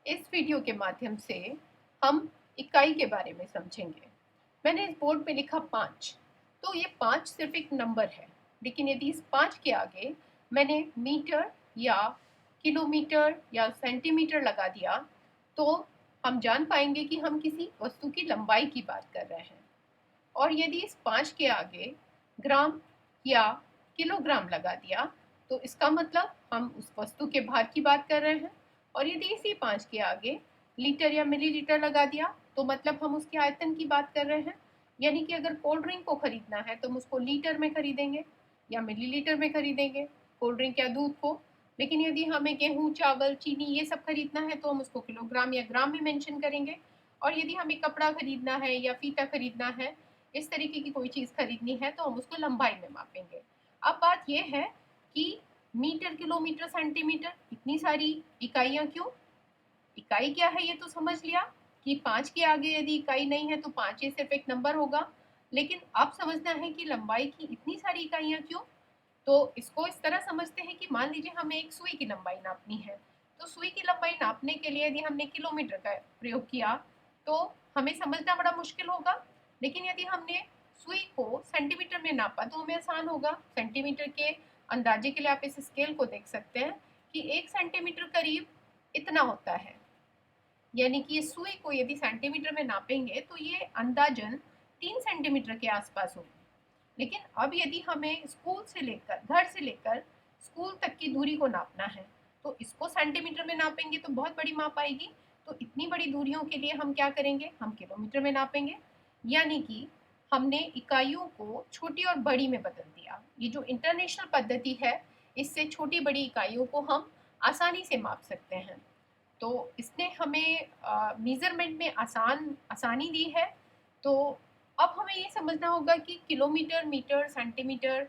इस वीडियो के माध्यम से हम इकाई के बारे में समझेंगे। मैंने इस बोर्ड पे लिखा 5, तो ये 5 सिर्फ एक नंबर है, लेकिन यदि इस 5 के आगे मैंने मीटर या किलोमीटर या सेंटीमीटर लगा दिया, तो हम जान पाएंगे कि हम किसी वस्तु की लंबाई की बात कर रहे हैं। और यदि इस 5 के आगे ग्राम या किलोग्राम लगा दिया, तो इसका मतलब हम उस वस्तु के भार की बात कर रहे हैं। और यदि इसी 5 के आगे लीटर या मिलीलीटर लगा दिया, तो मतलब हम उसके आयतन की बात कर रहे हैं। यानी कि अगर कोल्ड ड्रिंक को खरीदना है तो हम उसको लीटर में खरीदेंगे या मिलीलीटर में खरीदेंगे, कोल्ड ड्रिंक या दूध को। लेकिन यदि हमें गेहूं, चावल, चीनी ये सब खरीदना है तो हम उसको किलोग्राम या ग्राम में मेंशन करेंगे। और यदि हमें कपड़ा खरीदना है या फीता खरीदना है, इस तरीके की कोई चीज़ खरीदनी है, तो हम उसको लंबाई में मापेंगे। अब बात यह है कि मीटर, किलोमीटर, सेंटीमीटर, इतनी सारी इकाइयाँ क्यों? इकाई क्या है ये तो समझ लिया कि 5 के आगे यदि इकाई नहीं है तो 5 ही सिर्फ एक नंबर होगा। लेकिन अब समझना है कि लंबाई की इतनी सारी इकाइयाँ क्यों? तो इसको इस तरह समझते हैं कि मान लीजिए हमें एक सुई की लंबाई नापनी है, तो सुई की लंबाई नापने के लिए यदि हमने किलोमीटर का प्रयोग किया तो हमें समझना बड़ा मुश्किल होगा। लेकिन यदि हमने सुई को सेंटीमीटर में नापा तो हमें आसान होगा। सेंटीमीटर के अंदाजे के लिए आप इस स्केल को देख सकते हैं कि 1 सेंटीमीटर करीब इतना होता है। यानी कि इस सुई को यदि सेंटीमीटर में नापेंगे तो ये अंदाजन 3 सेंटीमीटर के आसपास होगी। लेकिन अब यदि हमें घर से लेकर स्कूल तक की दूरी को नापना है, तो इसको सेंटीमीटर में नापेंगे तो बहुत बड़ी माप आएगी। तो इतनी बड़ी दूरियों के लिए हम क्या करेंगे, हम किलोमीटर में नापेंगे। यानी कि हमने इकाइयों को छोटी और बड़ी में बदल दिया। ये जो इंटरनेशनल पद्धति है, इससे छोटी बड़ी इकाइयों को हम आसानी से माप सकते हैं। तो इसने हमें मेजरमेंट में आसानी दी है। तो अब हमें ये समझना होगा कि किलोमीटर, मीटर, सेंटीमीटर,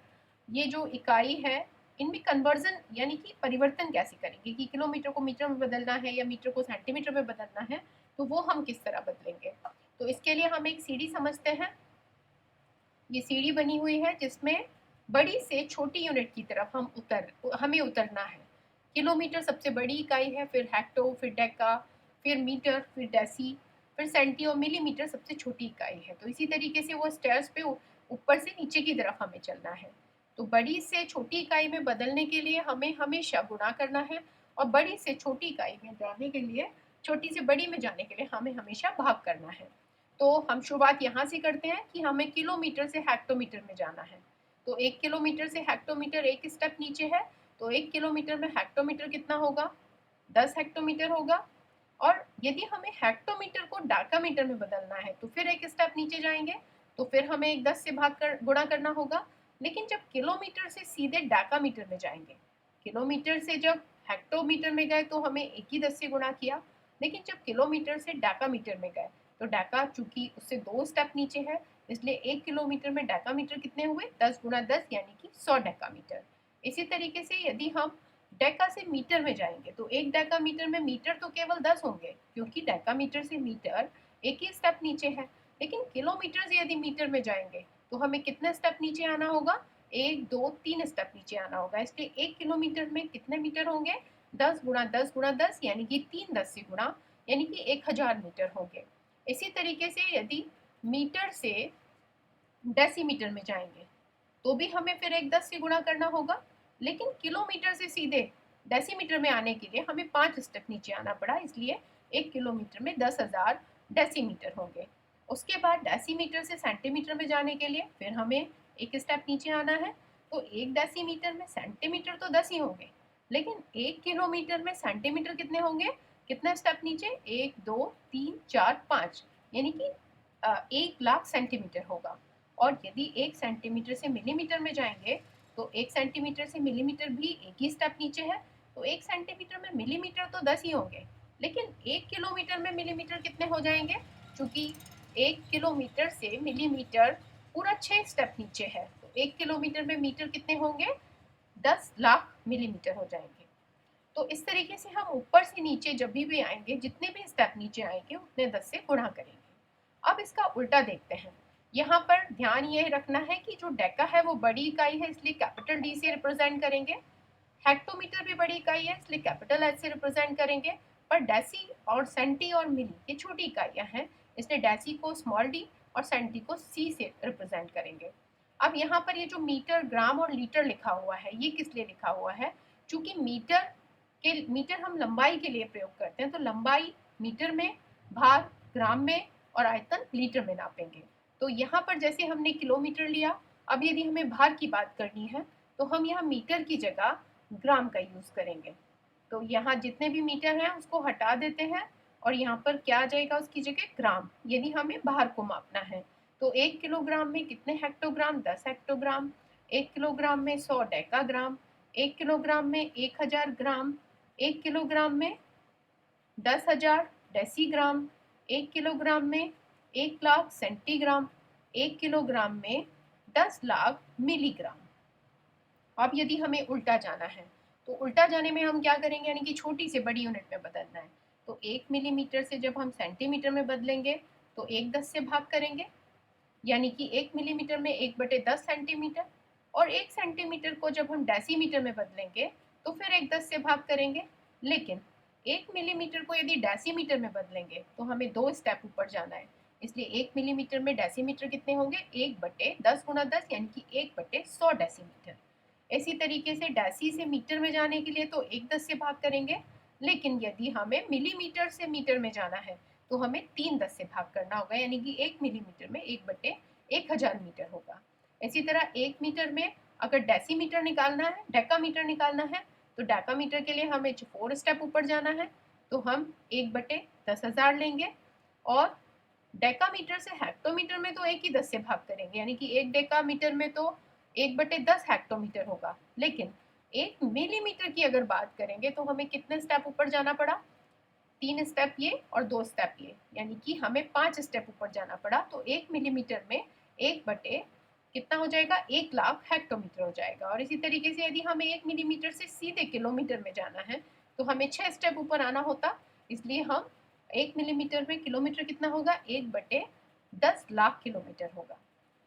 ये जो इकाई है, इनमें कन्वर्जन यानी कि परिवर्तन कैसे करेंगे कि किलोमीटर को मीटर में बदलना है या मीटर को सेंटीमीटर में बदलना है, तो वो हम किस तरह बदलेंगे। तो इसके लिए हम एक सीढ़ी समझते हैं। ये सीढ़ी बनी हुई है जिसमें बड़ी से छोटी यूनिट की तरफ हमें उतरना है। किलोमीटर सबसे बड़ी इकाई है, फिर हेक्टो, फिर डेका, फिर मीटर, फिर डेसी, फिर सेंटी और मिलीमीटर सबसे छोटी इकाई है। तो इसी तरीके से वो स्टेयर्स पे ऊपर से नीचे की तरफ हमें चलना है। तो बड़ी से छोटी इकाई में बदलने के लिए हमें हमेशा गुणा करना है, और बड़ी से छोटी इकाई में जाने के लिए, छोटी से बड़ी में जाने के लिए हमें हमेशा भाग करना है। तो हम शुरुआत यहाँ से करते हैं कि हमें किलोमीटर से हेक्टोमीटर में जाना है। तो 1 किलोमीटर से हेक्टोमीटर एक स्टेप नीचे है, तो 1 किलोमीटर में हेक्टोमीटर कितना होगा, 10 हेक्टोमीटर होगा। और यदि हमें हेक्टोमीटर को डाकामीटर में बदलना है तो फिर एक स्टेप नीचे जाएंगे, तो फिर हमें एक 10 से भाग कर गुणा करना होगा। लेकिन जब किलोमीटर से सीधे डाकामीटर में जाएंगे, किलोमीटर से जब हेक्टोमीटर में गए तो हमें एक ही 10 से गुणा किया। लेकिन जब किलोमीटर से डाकामीटर में गए, तो डाका चूंकि उससे 2 स्टेप नीचे है, इसलिए 1 किलोमीटर में डाकामीटर कितने हुए, 10 गुणा 10 यानी कि 100 डेकामीटर। इसी तरीके से यदि हम डेका से मीटर में जाएंगे, तो 1 डेकामीटर में मीटर तो केवल 10 होंगे, क्योंकि डेकामीटर से मीटर एक ही स्टेप नीचे है। लेकिन किलोमीटर से यदि मीटर में जाएंगे तो हमें कितने स्टेप नीचे आना होगा, 1, 2, 3 स्टेप नीचे आना होगा। इसलिए 1 किलोमीटर में कितने मीटर होंगे, 10 गुणा 10 गुणा 10 यानी कि 3 10 से गुणा, यानी कि 1000 मीटर होंगे। इसी तरीके से यदि मीटर से डेसीमीटर में जाएंगे तो भी हमें फिर एक 10 से गुणा करना होगा। लेकिन किलोमीटर से सीधे डेसीमीटर में आने के लिए हमें 5 स्टेप नीचे आना पड़ा, इसलिए 1 किलोमीटर में 10,000 डेसीमीटर होंगे। उसके बाद डेसीमीटर से सेंटीमीटर में जाने के लिए फिर हमें एक स्टेप नीचे आना है। तो 1 डेसीमीटर में सेंटीमीटर तो 10 ही होंगे, लेकिन 1 किलोमीटर में सेंटीमीटर कितने होंगे, कितने स्टेप नीचे, 1 2 3 4 5, यानी कि 1 लाख सेंटीमीटर होगा। और यदि 1 सेंटीमीटर से मिलीमीटर में जाएंगे, तो 1 सेंटीमीटर से मिलीमीटर भी एक ही स्टेप नीचे है। तो 1 सेंटीमीटर में मिलीमीटर तो 10 ही होंगे, लेकिन 1 किलोमीटर में मिलीमीटर कितने हो जाएंगे, क्योंकि 1 किलोमीटर से मिलीमीटर पूरा 6 स्टेप नीचे है। तो 1 किलोमीटर में मीटर कितने होंगे, 10 लाख मिलीमीटर हो जाएंगे। तो इस तरीके से हम ऊपर से नीचे जब भी आएंगे, जितने भी स्टेप नीचे आएंगे उतने 10 से गुणा करेंगे। अब इसका उल्टा देखते हैं। यहाँ पर ध्यान ये रखना है कि जो डेका है वो बड़ी इकाई है, इसलिए कैपिटल डी से रिप्रेजेंट करेंगे। हेक्टोमीटर भी बड़ी इकाई है, इसलिए कैपिटल एच से रिप्रेजेंट करेंगे। पर डेसी और सेंटी और मिली ये छोटी इकाइयाँ हैं, इसलिए डेसी को स्मॉल डी और सेंटी को सी से रिप्रेजेंट करेंगे। अब यहाँ पर ये जो मीटर, ग्राम और लीटर लिखा हुआ है, ये किस लिए लिखा हुआ है? चूंकि मीटर हम लंबाई के लिए प्रयोग करते हैं, तो लंबाई मीटर में, भार ग्राम में और आयतन लीटर में नापेंगे। तो यहाँ पर जैसे हमने किलोमीटर लिया, अब यदि हमें भार की बात करनी है तो हम यहाँ मीटर की जगह ग्राम का यूज करेंगे। तो यहाँ जितने भी मीटर हैं उसको हटा देते हैं और यहाँ पर क्या आ जाएगा उसकी जगह? ग्राम। यदि हमें भार को मापना है तो 1 किलोग्राम में कितने हेक्टोग्राम? 10 हेक्टोग्राम। 1 किलोग्राम में 100 डेकाग्राम। 1 किलोग्राम में 1000 ग्राम। 1 किलोग्राम में 10,000 डेसीग्राम। 1 किलोग्राम में 1 लाख सेंटीग्राम। 1 किलोग्राम में 10 लाख मिलीग्राम। अब यदि हमें उल्टा जाना है तो उल्टा जाने में हम क्या करेंगे? यानी कि छोटी से बड़ी यूनिट में बदलना है। तो 1 मिलीमीटर से जब हम सेंटीमीटर में बदलेंगे तो 1/10 से भाग करेंगे, यानी कि 1 मिलीमीटर में 1/10 सेंटीमीटर। और 1 सेंटीमीटर को जब हम डेसीमीटर में बदलेंगे तो फिर 1/10 से भाग करेंगे। लेकिन 1 मिलीमीटर को यदि डेसीमीटर में बदलेंगे तो हमें 2 स्टेप ऊपर जाना है, इसलिए 1 मिलीमीटर में डेसीमीटर कितने होंगे? 1/10 गुना 10 यानी कि 1/100 डेसीमीटर। इसी तरीके से डेसी से मीटर में जाने के लिए तो 1/10 से भाग करेंगे, लेकिन यदि हमें मिलीमीटर से मीटर में जाना है तो हमें 3/10 से भाग करना होगा, यानी कि 1 मिलीमीटर में 1/1000 मीटर होगा। इसी तरह 1 मीटर में अगर डेसीमीटर निकालना है, डेकामीटर निकालना है, तो डेकामीटर के लिए हमें 4 स्टेप ऊपर जाना है, तो हम 1/10,000 लेंगे। और डेकामीटर से हेक्टोमीटर में तो 1 ही 10 से भाग करेंगे, यानी कि 1 डेकामीटर में तो 1/10 हेक्टोमीटर होगा। लेकिन 1 मिलीमीटर की अगर बात करेंगे तो हमें कितने स्टेप ऊपर जाना पड़ा? 3 स्टेप ये और 2 स्टेप ये, यानी कि हमें 5 स्टेप ऊपर जाना पड़ा। तो 1 मिलीमीटर में 1/, कितना हो जाएगा? 1 लाख हेक्टोमीटर हो जाएगा। और इसी तरीके से यदि हमें 1 मिलीमीटर से सीधे किलोमीटर में जाना है तो हमें 6 स्टेप ऊपर आना होता, इसलिए हम 1 मिलीमीटर में किलोमीटर कितना होगा? 1/10 लाख किलोमीटर होगा।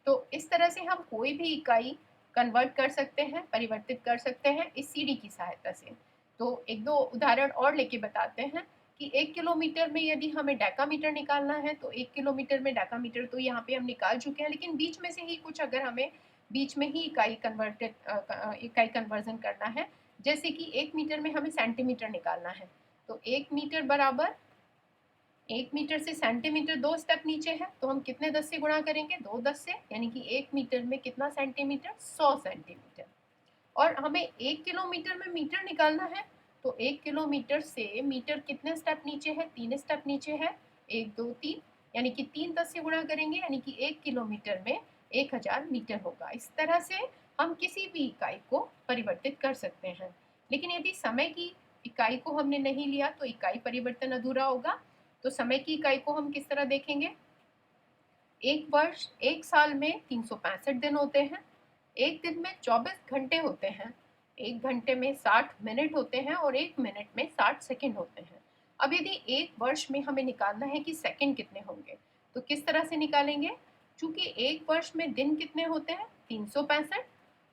तो इस तरह से हम कोई भी इकाई कन्वर्ट कर सकते हैं, परिवर्तित कर सकते हैं इस सीढ़ी की सहायता से। तो एक दो उदाहरण और लेके बताते हैं कि 1 किलोमीटर में यदि हमें डेकामीटर निकालना है तो 1 किलोमीटर में डेकामीटर तो यहाँ पे हम निकाल चुके हैं, लेकिन बीच में से ही कुछ अगर हमें बीच में ही इकाई कन्वर्जन करना है, जैसे कि 1 मीटर में हमें सेंटीमीटर निकालना है, तो 1 मीटर बराबर 1 मीटर से सेंटीमीटर 2 स्टेप नीचे है, तो हम कितने 10 से गुणा करेंगे? 2 10 से, यानी कि 1 मीटर में कितना सेंटीमीटर? 100 सेंटीमीटर। और हमें 1 किलोमीटर में मीटर निकालना है, तो 1 किलोमीटर से मीटर कितने स्टेप नीचे है? 3 स्टेप नीचे है, 1 2 3, यानी कि 3 10 से गुणा करेंगे, यानी कि 1 किलोमीटर में 1000 मीटर होगा। इस तरह से हम किसी भी इकाई को परिवर्तित कर सकते हैं। लेकिन यदि समय की इकाई को हमने नहीं लिया तो इकाई परिवर्तन अधूरा होगा। तो समय की इकाई को हम किस तरह देखेंगे? एक वर्ष, एक साल में 365 दिन होते हैं। एक दिन में 24 घंटे होते हैं। एक घंटे में 60 मिनट होते हैं और एक मिनट में 60 सेकंड होते हैं। अब यदि एक वर्ष में हमें निकालना है कि सेकंड कितने होंगे, तो किस तरह से निकालेंगे? चूंकि एक वर्ष में दिन कितने होते हैं? 365।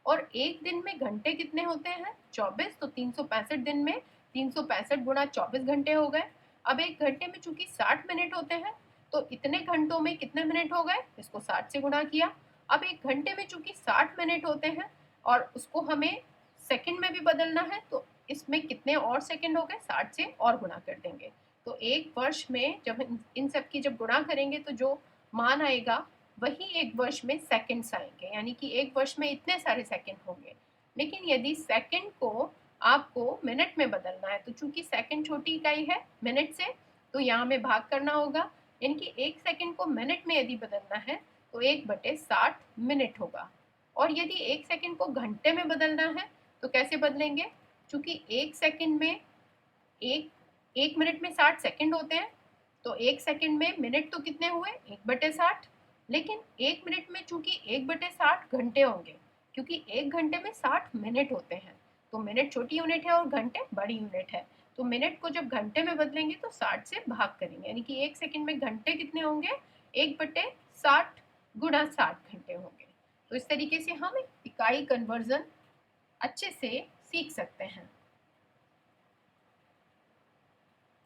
और एक दिन में घंटे कितने होते हैं? 24। तो 365 दिन में 365 गुणा 24 घंटे हो गए। अब एक घंटे में चूंकि 60 मिनट होते हैं, तो इतने घंटों में कितने मिनट हो गए? इसको 60 से गुणा किया। अब एक घंटे में चूंकि 60 मिनट होते हैं और उसको हमें सेकंड में भी बदलना है, तो इसमें कितने और सेकंड हो गए? 60 से और गुणा कर देंगे। तो एक वर्ष में जब इन सब की जब गुणा करेंगे तो जो मान आएगा वही एक वर्ष में सेकंड्स आएंगे, यानी कि एक वर्ष में इतने सारे सेकंड होंगे। लेकिन यदि सेकंड को आपको मिनट में बदलना है, तो चूंकि सेकंड छोटी इकाई है मिनट से, तो यहाँ हमें भाग करना होगा, यानी कि एक सेकंड को मिनट में यदि बदलना है तो 1/60 मिनट होगा। और यदि एक सेकंड को घंटे में बदलना है तो कैसे बदलेंगे? चूंकि एक सेकंड में एक एक मिनट में 60 सेकंड होते हैं, तो एक सेकंड में मिनट तो कितने हुए? 1/60। लेकिन एक मिनट में चूंकि 1/60 घंटे होंगे, क्योंकि एक घंटे में 60 मिनट होते हैं। तो मिनट छोटी यूनिट है और घंटे बड़ी यूनिट है, तो मिनट को जब घंटे में बदलेंगे तो 60 से भाग करेंगे, यानी कि एक सेकंड में घंटे कितने होंगे? 1/60 गुणा 60 घंटे होंगे। तो इस तरीके से हम इकाई कन्वर्जन अच्छे से सीख सकते हैं।